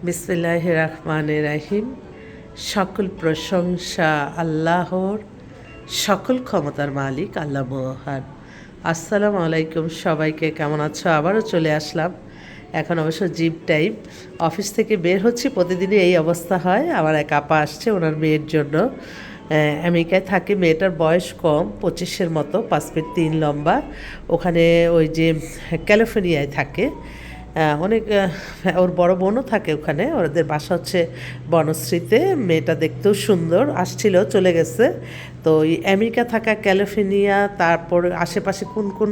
বিসমিল্লাহির রহমানির রহিম। সকল প্রশংসা আল্লাহর, সকল ক্ষমতার মালিক আল্লাহ মহান। আসসালামু আলাইকুম সবাইকে, কেমন আছো? আবারও চলে আসলাম। এখন অবশ্য জিম টাইম, অফিস থেকে বের হচ্ছি। প্রতিদিনই এই অবস্থা হয়। আমার এক আপা আসছে ওনার মেয়ের জন্য। আমেরিকায় থাকে, মেয়েটার বয়স কম, 25-এর মতো, 5 ফিট 3 লম্বা। ওখানে ওই যে ক্যালিফোর্নিয়ায় থাকে। অনেক ওর বড় বোনও থাকে ওখানে। ওদের বাসা হচ্ছে বনশ্রীতে। মেয়েটা দেখতেও সুন্দর, আসছিল, চলে গেছে। তো এই আমেরিকা থাকা, ক্যালিফোর্নিয়া, তারপর আশেপাশে কোন কোন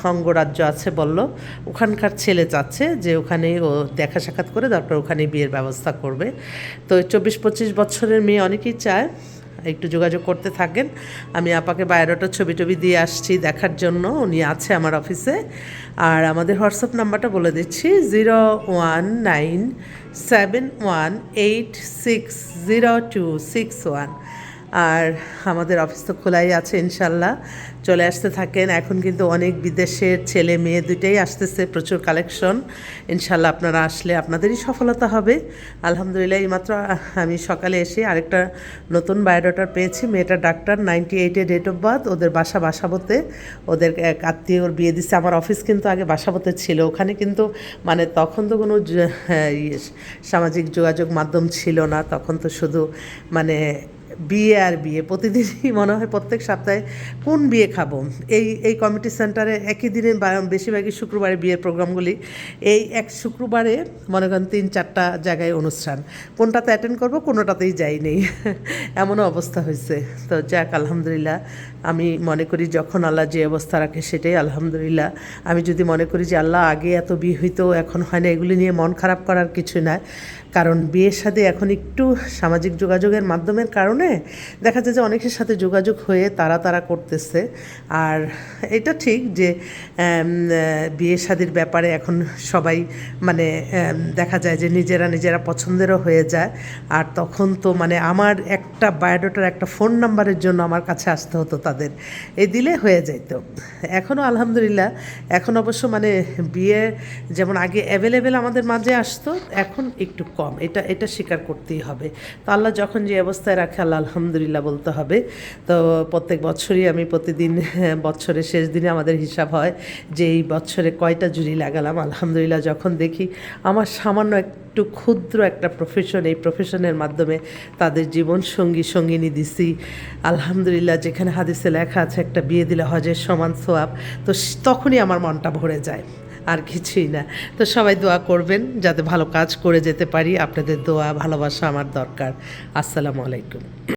অঙ্গরাজ্য আছে বলল, ওখানকার ছেলে চাচ্ছে যে ওখানে ও দেখা সাক্ষাৎ করে তারপর ওখানে বিয়ের ব্যবস্থা করবে। তো 24-25 বছরের মেয়ে অনেকেই চায়, একটু যোগাযোগ করতে থাকেন। আমি আপাকে বায়োডাটা ছবি টবি দিয়ে আসছি দেখার জন্য, উনি আছে আমার অফিসে। আর আমাদের হোয়াটসঅ্যাপ নাম্বারটা বলে দিচ্ছি, 01971860261। আর আমাদের অফিস তো খোলাই আছে, ইনশাল্লাহ চলে আসতে থাকেন। এখন কিন্তু অনেক বিদেশের ছেলে মেয়ে দুইটাই আসতেছে, প্রচুর কালেকশন। ইনশাল্লাহ আপনারা আসলে আপনাদেরই সফলতা হবে। আলহামদুলিল্লাহ, এইমাত্র আমি সকালে এসে আরেকটা নতুন বায়োডাটা পেয়েছি। মেয়েটা ডাক্তার, 98-এ ডেট অফ বার্থ। ওদের বাসা বাসাবোতে, ওদের এক আত্মীয়র বিয়ে দিচ্ছে। আমার অফিস কিন্তু আগে বাসাবোতে ছিল। ওখানে কিন্তু মানে তখন তো কোনো সামাজিক যোগাযোগ মাধ্যম ছিল না। তখন তো শুধু মানে বিয়ে আর বিয়ে, প্রতিদিনই মনে হয় প্রত্যেক সপ্তাহে কোন বিয়ে খাবো। এই কমিউনিটি সেন্টারে একই দিনে বেশিরভাগই শুক্রবারে বিয়ের প্রোগ্রামগুলি। এই এক শুক্রবারে মনে করেন 3-4টা জায়গায় অনুষ্ঠান, কোনটাতে অ্যাটেন্ড করবো কোনোটাতেই যাই নেই, এমনও অবস্থা হয়েছে। তো যাক, আলহামদুলিল্লাহ। আমি মনে করি যখন আল্লাহ যে অবস্থা রাখে সেটাই আলহামদুলিল্লাহ। আমি যদি মনে করি যে আল্লাহ আগে এত বিয়ে হইতো এখন হয় না, এগুলি নিয়ে মন খারাপ করার কিছু নয়। কারণ বিয়ের সাথে এখন একটু সামাজিক যোগাযোগের মাধ্যমের কারণে দেখা যায় যে অনেকের সাথে যোগাযোগ হয়ে তারা করতেছে। আর এটা ঠিক যে বিয়ে শাদির ব্যাপারে এখন সবাই মানে দেখা যায় যে নিজেরা পছন্দেরও হয়ে যায়। আর তখন তো মানে আমার একটা বায়োডাটার একটা ফোন নাম্বারের জন্য আমার কাছে আসতে হতো তাদের, এই দিলে হয়ে যেত। এখনও আলহামদুলিল্লাহ, এখন অবশ্য মানে বিয়ে যেমন আগে অ্যাভেলেবেল আমাদের মাঝে আসতো, এখন একটু কম, এটা স্বীকার করতেই হবে। তো আল্লাহ যখন যে অবস্থায় রাখে আল্লাহ আলহামদুলিল্লাহ বলতে হবে। তো প্রত্যেক বছরই আমি প্রতিদিন বছরের শেষ দিনে আমাদের হিসাব হয় যে এই বছরে কয়টা জুড়ি লাগালাম। আলহামদুলিল্লাহ যখন দেখি আমার সামান্য একটু ক্ষুদ্র একটা প্রফেশন, এই প্রফেশনের মাধ্যমে তাদের জীবন সঙ্গিনী দিছি, আলহামদুলিল্লাহ। যেখানে হাদিসে লেখা আছে একটা বিয়ে দিলে হজের সমান সোয়াব, তো তখনই আমার মনটা ভরে যায়, আর কিছুই না। তো সবাই দোয়া করবেন যাতে ভালো কাজ করে যেতে পারি। আপনাদের দোয়া ভালোবাসা আমার দরকার। আসসালামু আলাইকুম।